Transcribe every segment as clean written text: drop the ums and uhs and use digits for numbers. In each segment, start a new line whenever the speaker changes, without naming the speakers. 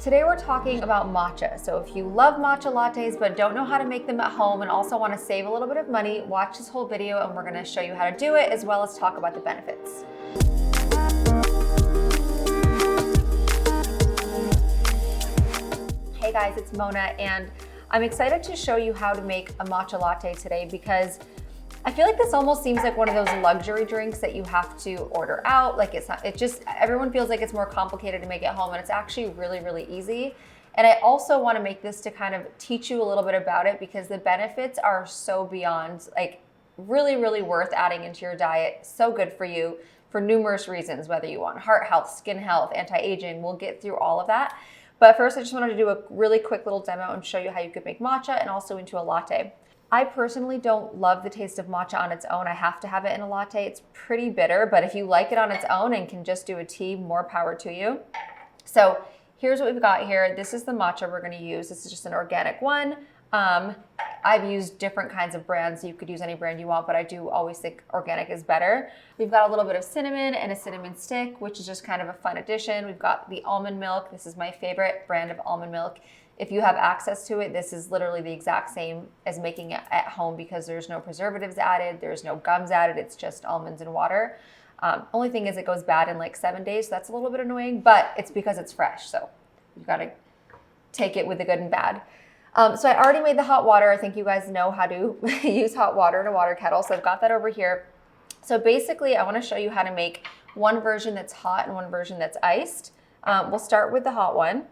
Today we're talking about matcha. So if you love matcha lattes but don't know how to make them at home and also want to save a little bit of money, watch this whole video and we're going to show you how to do it as well as talk about the benefits. Hey guys, it's Mona and I'm excited to show you how to make a matcha latte today because I feel like this almost seems like one of those luxury drinks that you have to order out. Like everyone feels like it's more complicated to make at home and it's actually really, really easy. And I also want to make this to kind of teach you a little bit about it because the benefits are so beyond, like really, really worth adding into your diet. So good for you for numerous reasons, whether you want heart health, skin health, anti-aging, we'll get through all of that. But first, I just wanted to do a really quick little demo and show you how you could make matcha and also into a latte. I personally don't love the taste of matcha on its own. I have to have it in a latte. It's pretty bitter, but if you like it on its own and can just do a tea, more power to you. So here's what we've got here. This is the matcha we're gonna use. This is just an organic one. I've used different kinds of brands. You could use any brand you want, but I do always think organic is better. We've got a little bit of cinnamon and a cinnamon stick, which is just kind of a fun addition. We've got the almond milk. This is my favorite brand of almond milk. If you have access to it, this is literally the exact same as making it at home because there's no preservatives added, there's no gums added, it's just almonds and water. Only thing is it goes bad in like 7 days, so that's a little bit annoying, but it's because it's fresh, so you've got to take it with the good and bad. So I already made the hot water. I think you guys know how to use hot water in a water kettle, so I've got that over here. So basically, I want to show you how to make one version that's hot and one version that's iced. We'll start with the hot one.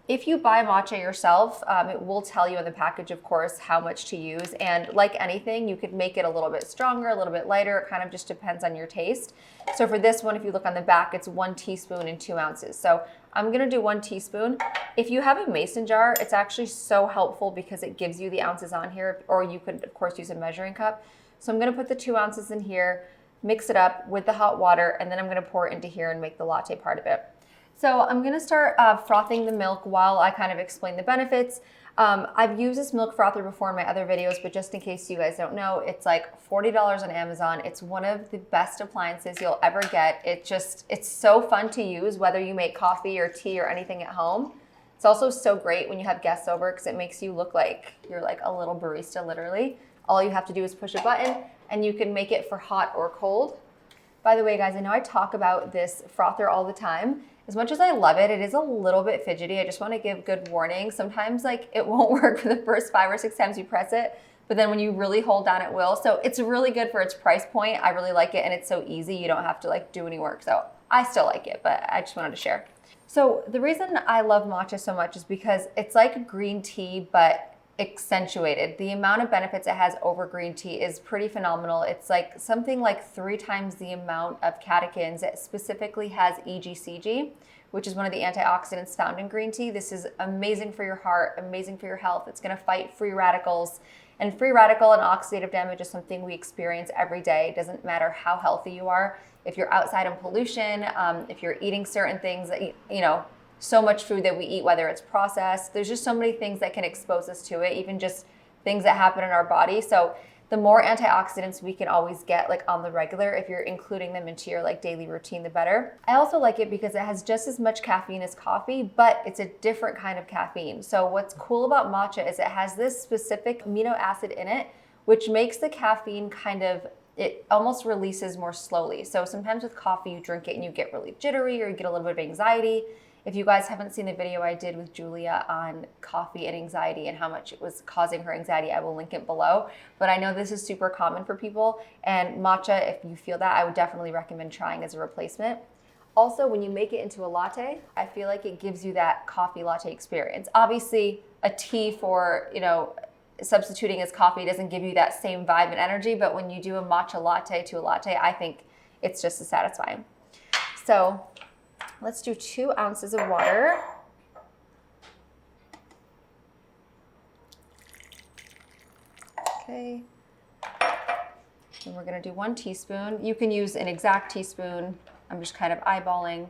If you buy matcha yourself, it will tell you in the package, of course, how much to use. And like anything, you could make it a little bit stronger, a little bit lighter. It kind of just depends on your taste. So for this one, if you look on the back, it's 1 teaspoon and 2 ounces. So I'm gonna do 1 teaspoon. If you have a mason jar, it's actually so helpful because it gives you the ounces on here, or you could, of course, use a measuring cup. So I'm gonna put the 2 ounces in here, mix it up with the hot water, and then I'm gonna pour it into here and make the latte part of it. So I'm gonna start frothing the milk while I kind of explain the benefits. I've used this milk frother before in my other videos, but just in case you guys don't know, it's like $40 on Amazon. It's one of the best appliances you'll ever get. It's so fun to use, whether you make coffee or tea or anything at home. It's also so great when you have guests over because it makes you look like you're like a little barista, literally. All you have to do is push a button and you can make it for hot or cold. By the way, guys, I know I talk about this frother all the time. As much as I love it, it is a little bit fidgety. I just want to give good warning. Sometimes like it won't work for the first 5 or 6 times you press it, but then when you really hold down, it will. So it's really good for its price point. I really like it and it's so easy. You don't have to like do any work. So I still like it, but I just wanted to share. So the reason I love matcha so much is because it's like green tea, but accentuated. The amount of benefits it has over green tea is pretty phenomenal. It's like something like 3 times the amount of catechins. It specifically has EGCG, which is one of the antioxidants found in green tea. This is amazing for your heart, amazing for your health. It's going to fight free radicals. And free radical and oxidative damage is something we experience every day. It doesn't matter how healthy you are. If you're outside in pollution, if you're eating certain things that, you know, so much food that we eat, whether it's processed, there's just so many things that can expose us to it, even just things that happen in our body. So the more antioxidants we can always get like on the regular, if you're including them into your like daily routine, the better. I also like it because it has just as much caffeine as coffee, but it's a different kind of caffeine. So what's cool about matcha is it has this specific amino acid in it, which makes the caffeine it almost releases more slowly. So sometimes with coffee, you drink it and you get really jittery or you get a little bit of anxiety. If you guys haven't seen the video I did with Julia on coffee and anxiety and how much it was causing her anxiety, I will link it below. But I know this is super common for people, and matcha, if you feel that, I would definitely recommend trying as a replacement. Also, when you make it into a latte, I feel like it gives you that coffee latte experience. Obviously, a tea for, substituting as coffee doesn't give you that same vibe and energy, but when you do a matcha latte to a latte, I think it's just as satisfying. So let's do 2 ounces of water. Okay. And we're gonna do 1 teaspoon. You can use an exact teaspoon. I'm just kind of eyeballing.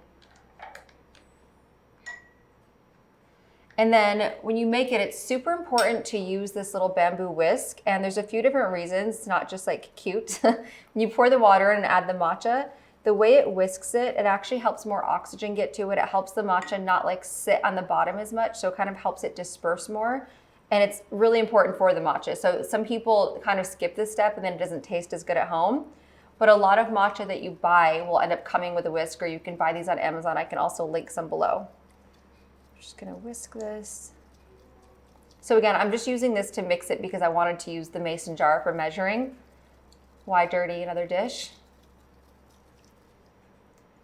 And then when you make it, it's super important to use this little bamboo whisk. And there's a few different reasons. It's not just like cute. When you pour the water in and add the matcha, the way it whisks it, it actually helps more oxygen get to it. It helps the matcha not like sit on the bottom as much, so it kind of helps it disperse more. And it's really important for the matcha. So some people kind of skip this step and then it doesn't taste as good at home. But a lot of matcha that you buy will end up coming with a whisk, or you can buy these on Amazon. I can also link some below. I'm just gonna whisk this. So again, I'm just using this to mix it because I wanted to use the mason jar for measuring. Why dirty another dish?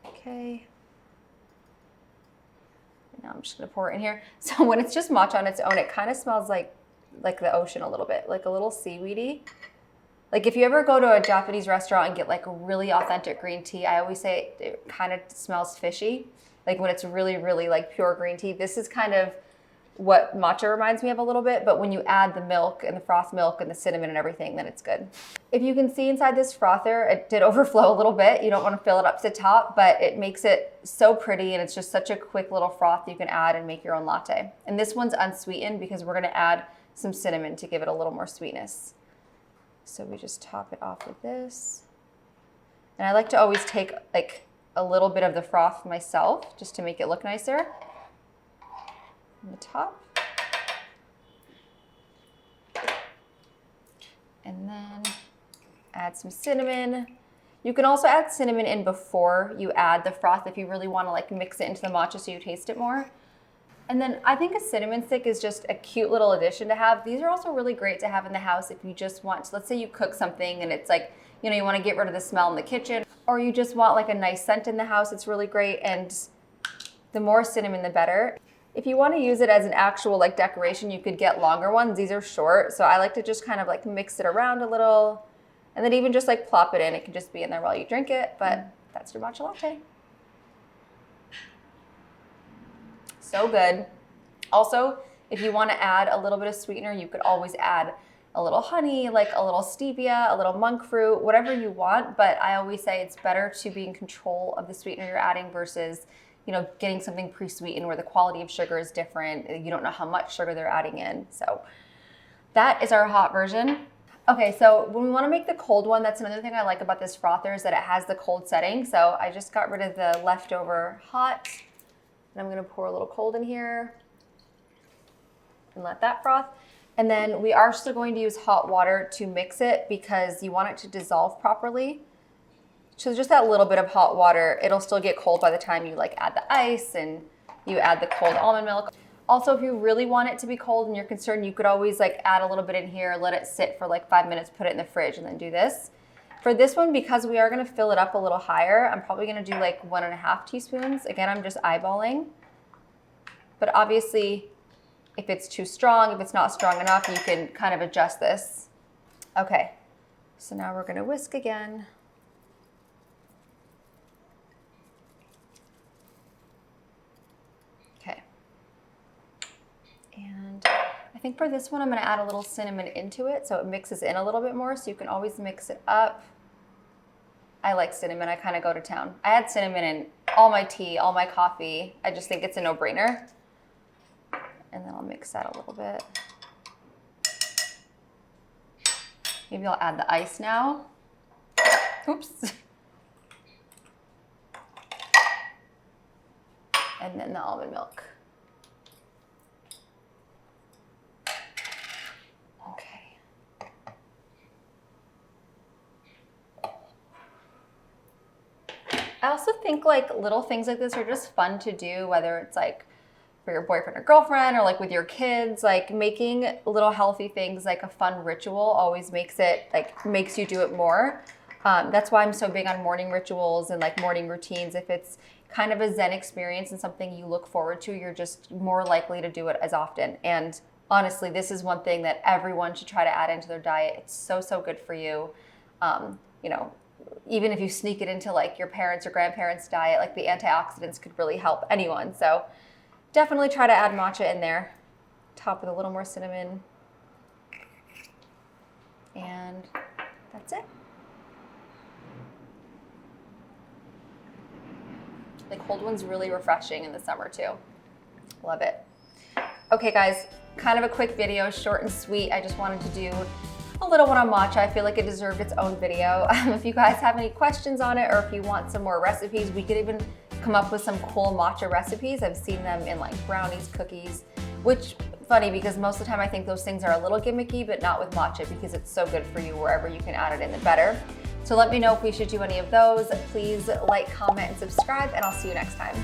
Okay. Now I'm just gonna pour it in here. So when it's just matcha on its own, it kind of smells like the ocean a little bit, like a little seaweedy. Like if you ever go to a Japanese restaurant and get like a really authentic green tea, I always say it kind of smells fishy. Like when it's really, really like pure green tea. This is kind of what matcha reminds me of a little bit, but when you add the milk and the froth milk and the cinnamon and everything, then it's good. If you can see inside this frother, it did overflow a little bit. You don't want to fill it up to the top, but it makes it so pretty, and it's just such a quick little froth you can add and make your own latte. And this one's unsweetened because we're gonna add some cinnamon to give it a little more sweetness. So we just top it off with this. And I like to always take like a little bit of the froth myself just to make it look nicer. On the top. And then add some cinnamon. You can also add cinnamon in before you add the froth if you really want to like mix it into the matcha so you taste it more. And then I think a cinnamon stick is just a cute little addition to have. These are also really great to have in the house if you just want to, let's say you cook something and it's like, you know, you want to get rid of the smell in the kitchen, or you just want like a nice scent in the house. It's really great, and the more cinnamon the better. If you want to use it as an actual like decoration, you could get longer ones. These are short, so I like to just kind of like mix it around a little, and then even just like plop it in. It can just be in there while you drink it, but that's your matcha latte. So good. Also, if you want to add a little bit of sweetener, you could always add a little honey, like a little stevia, a little monk fruit, whatever you want. But I always say it's better to be in control of the sweetener you're adding versus, you know, getting something pre-sweetened where the quality of sugar is different. You don't know how much sugar they're adding in. So that is our hot version. Okay, so when we want to make the cold one, that's another thing I like about this frother is that it has the cold setting. So I just got rid of the leftover hot. And I'm gonna pour a little cold in here and let that froth. And then we are still going to use hot water to mix it because you want it to dissolve properly. So just that little bit of hot water, it'll still get cold by the time you like add the ice and you add the cold almond milk. Also, if you really want it to be cold and you're concerned, you could always like add a little bit in here, let it sit for like 5 minutes, put it in the fridge, and then do this. For this one, because we are gonna fill it up a little higher, I'm probably gonna do like 1.5 teaspoons. Again, I'm just eyeballing. But obviously, if it's too strong, if it's not strong enough, you can kind of adjust this. Okay, so now we're gonna whisk again. Okay. And I think for this one, I'm gonna add a little cinnamon into it so it mixes in a little bit more, so you can always mix it up. I like cinnamon, I kind of go to town. I add cinnamon in all my tea, all my coffee. I just think it's a no-brainer. And then I'll mix that a little bit. Maybe I'll add the ice now. Oops. And then the almond milk. Okay. I also think like little things like this are just fun to do, whether it's like for your boyfriend or girlfriend or like with your kids. Like making little healthy things like a fun ritual always makes you do it more. That's why I'm so big on morning rituals and like morning routines. If it's kind of a Zen experience and something you look forward to, you're just more likely to do it as often. And honestly, this is one thing that everyone should try to add into their diet. It's so, so good for you. You know, even if you sneak it into like your parents' or grandparents' diet, like the antioxidants could really help anyone. So definitely try to add matcha in there. Top with a little more cinnamon. And that's it. The cold one's really refreshing in the summer too. Love it. Okay guys, kind of a quick video, short and sweet. I just wanted to do a little one on matcha. I feel like it deserved its own video. If you guys have any questions on it, or if you want some more recipes, we could even come up with some cool matcha recipes. I've seen them in like brownies, cookies, which funny because most of the time I think those things are a little gimmicky, but not with matcha because it's so good for you. Wherever you can add it in, the better. So let me know if we should do any of those. Please like, comment, and subscribe, and I'll see you next time.